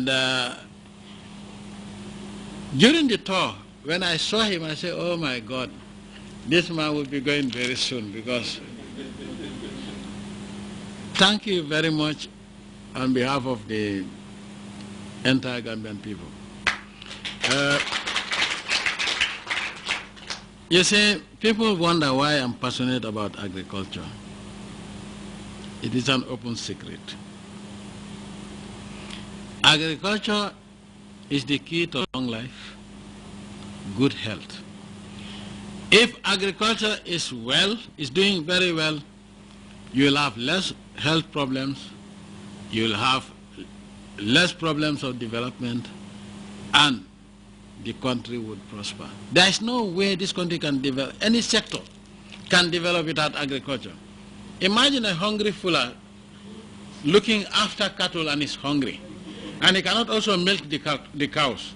And during the tour, when I saw him, I said, oh my God, this man will be going very soon, because thank you very much on behalf of the entire Gambian people. You see, people wonder why I'm passionate about agriculture. It is an open secret. Agriculture is the key to long life, good health. If agriculture is doing very well, you'll have less health problems, you'll have less problems of development, and the country would prosper. There is no way this country can develop, any sector can develop without agriculture. Imagine a hungry fuller looking after cattle and is hungry, and he cannot also milk the cows.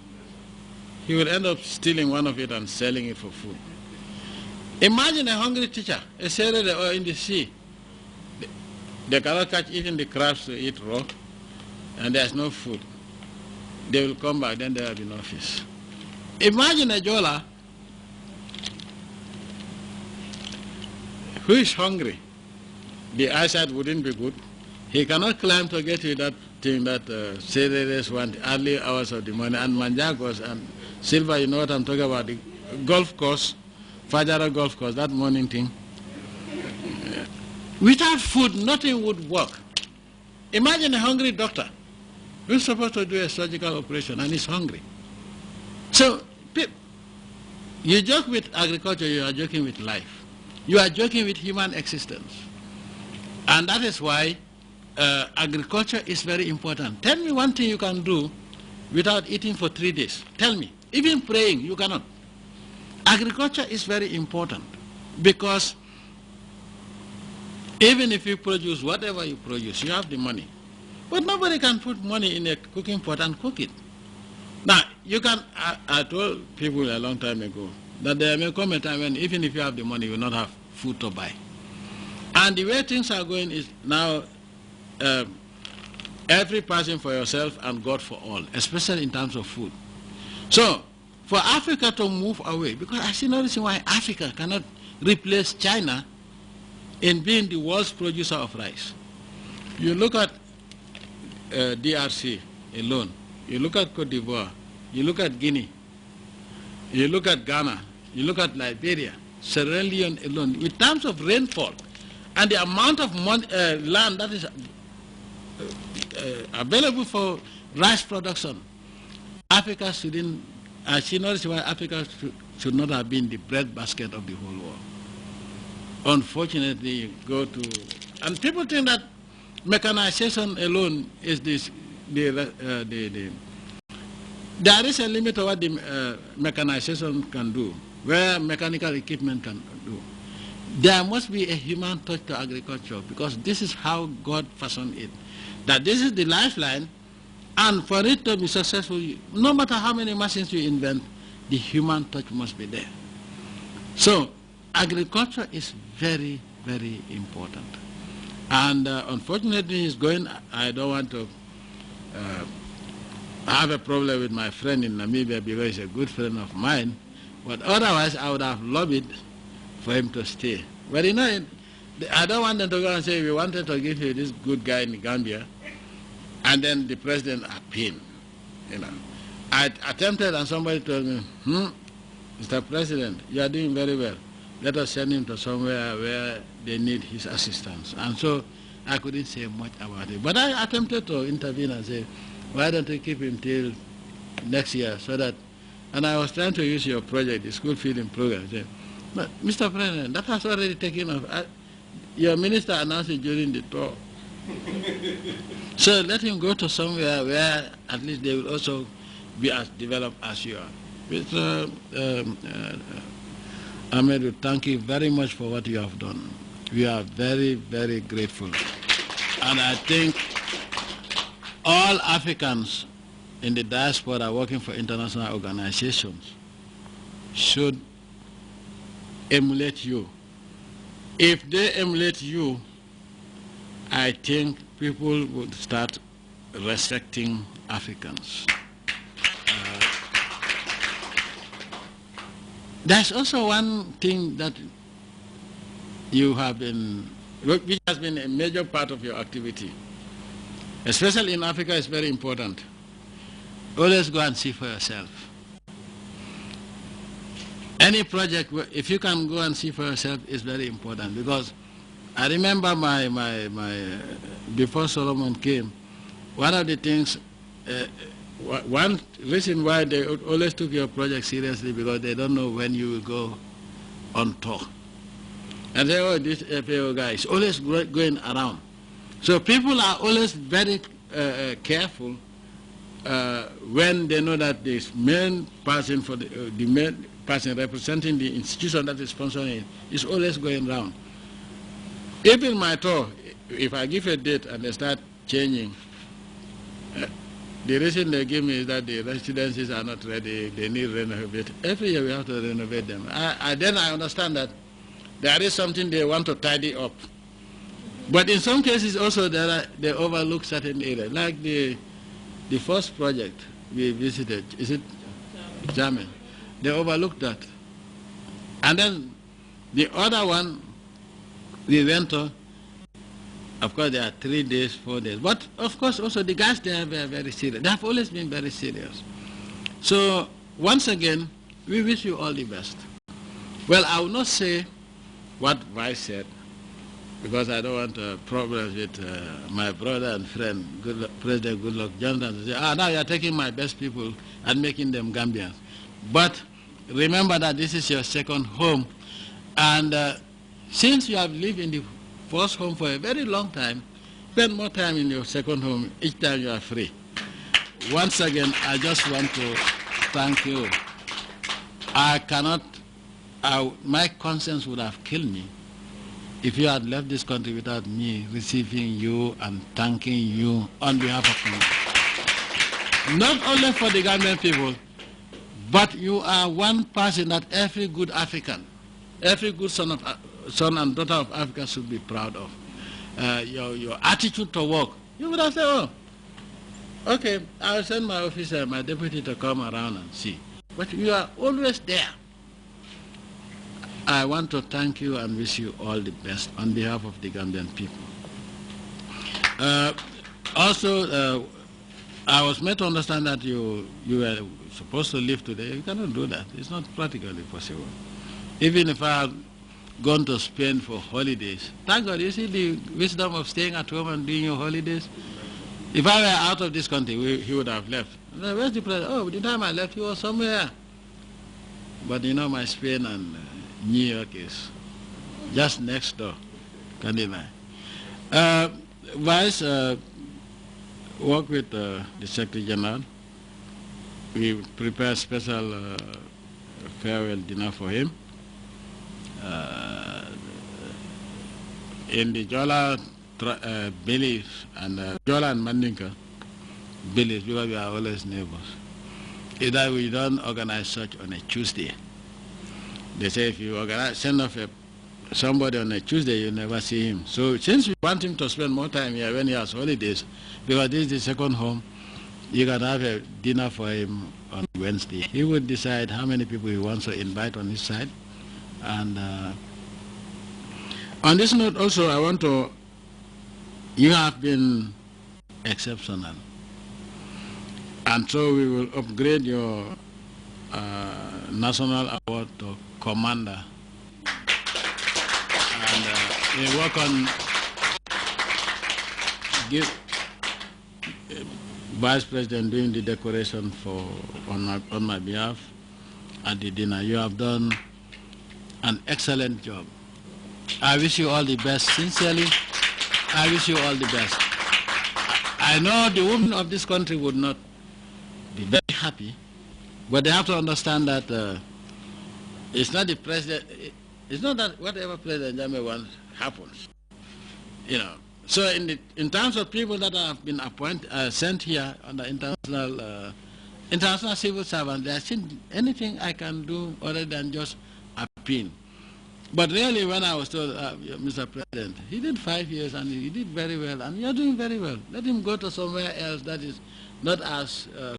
He will end up stealing one of it and selling it for food. Imagine a hungry teacher, a sailor or in the sea. They cannot catch even the crabs to eat raw, and there's no food. They will come back, then there will be no fish. Imagine a Jola who is hungry. The eyesight wouldn't be good. He cannot climb to get to that thing that sailors want, early hours of the morning, and manjagos and silver, you know what I'm talking about, the golf course, Fajara golf course, that morning thing. Without food, nothing would work. Imagine a hungry doctor who's supposed to do a surgical operation and is hungry. So, you joke with agriculture, you are joking with life. You are joking with human existence. And that is why agriculture is very important. Tell me one thing you can do without eating for 3 days. Tell me. Even praying, you cannot. Agriculture is very important, because even if you produce whatever you produce, you have the money. But nobody can put money in a cooking pot and cook it. Now, you can, I told people a long time ago that there may come a time when even if you have the money, you will not have food to buy. And the way things are going is now every person for yourself and God for all, especially in terms of food. So, for Africa to move away, because I see no reason why Africa cannot replace China in being the world's producer of rice. You look at DRC alone, you look at Cote d'Ivoire, you look at Guinea, you look at Ghana, you look at Liberia, Sierra Leone alone, in terms of rainfall and the amount of land that is available for rice production, Africa shouldn't, I see no reason why Africa should not have been the breadbasket of the whole world. Unfortunately, you go to, and people think that mechanization alone is this, there is a limit to what the mechanization can do, where mechanical equipment can do. There must be a human touch to agriculture, because this is how God fashioned it. That this is the lifeline, and for it to be successful, no matter how many machines you invent, the human touch must be there. So, agriculture is very, very important. And unfortunately, it's going, I don't want to have a problem with my friend in Namibia, because he's a good friend of mine, but otherwise I would have lobbied for him to stay. But you know, I don't want them to go and say, we wanted to give you this good guy in Gambia, and then the president appealed. You know, I attempted, and somebody told me, Mr. President, you are doing very well. Let us send him to somewhere where they need his assistance. And so I couldn't say much about it. But I attempted to intervene and say, why don't you keep him till next year, so that, and I was trying to use your project, the school feeding program. I said, but Mr. President, that has already taken off. Your minister announced it during the tour. So let him go to somewhere where at least they will also be as developed as you are. Mr. Ahmed, thank you very much for what you have done. We are very, very grateful. And I think all Africans in the diaspora working for international organizations should emulate you. If they emulate you, I think people would start respecting Africans. There's also one thing that you have been, which has been a major part of your activity, especially in Africa, is very important. Always go and see for yourself. Any project, if you can go and see for yourself, is very important, because I remember before Solomon came, one of the things, one reason why they always took your project seriously, because they don't know when you will go on tour. And they, oh, this FAO guy is always going around. So people are always very careful when they know that this main person for the main person representing the institution that is sponsoring it is always going around. Even my tour, if I give a date and they start changing, the reason they give me is that the residences are not ready, they need renovate. Every year we have to renovate them. Then I understand that there is something they want to tidy up. But in some cases also they overlook certain areas, like the first project we visited, is it German? They overlooked that. And then the other one we went to, of course there are 3 days, 4 days. But of course also the guys there were very serious. They have always been very serious. So once again, we wish you all the best. Well, I will not say what Vice said, because I don't want problems with my brother and friend, President Goodluck Jonathan, to say, now you're taking my best people and making them Gambians. But remember that this is your second home, and since you have lived in the first home for a very long time, spend more time in your second home each time you are free. Once again, I just want to thank you. My conscience would have killed me if you had left this country without me receiving you and thanking you on behalf of me. Not only for the Gambian people, but you are one person that every good African, every good son and daughter of Africa should be proud of. Your attitude to work. You would have said, oh, okay, I'll send my officer, my deputy to come around and see. But you are always there. I want to thank you and wish you all the best on behalf of the Gambian people. Also, I was made to understand that you were supposed to leave today. You cannot do that. It's not practically possible. Even if I had gone to Spain for holidays, thank God, you see the wisdom of staying at home and doing your holidays. If I were out of this country, he would have left. Where's the president? Oh, the time I left, he was somewhere. But you know, my Spain and New York is just next door. Can you imagine? Vice work with the Secretary General. We prepare special farewell dinner for him. In the Jola beliefs and Jola and Mandinka beliefs, because we are always neighbors, is that we don't organize such on a Tuesday. They say if you send off somebody on a Tuesday, you never see him. So since we want him to spend more time here when he has holidays, because this is the second home, you can have a dinner for him on Wednesday. He would decide how many people he wants to invite on his side. And on this note also, I want to, you have been exceptional. And so we will upgrade your national award to Commander. And we work on give Vice President doing the decoration on my behalf at the dinner. You have done an excellent job. I wish you all the best. Sincerely, I wish you all the best. I know the women of this country would not be very happy, but they have to understand that it's not the president, it's not that whatever President Jammeh wants happens. You know. So in terms of people that have been sent here on the international civil servants, there isn't anything I can do other than just appeal. But really, when I was told, Mr. President, he did 5 years and he did very well, and you're doing very well. Let him go to somewhere else that is not as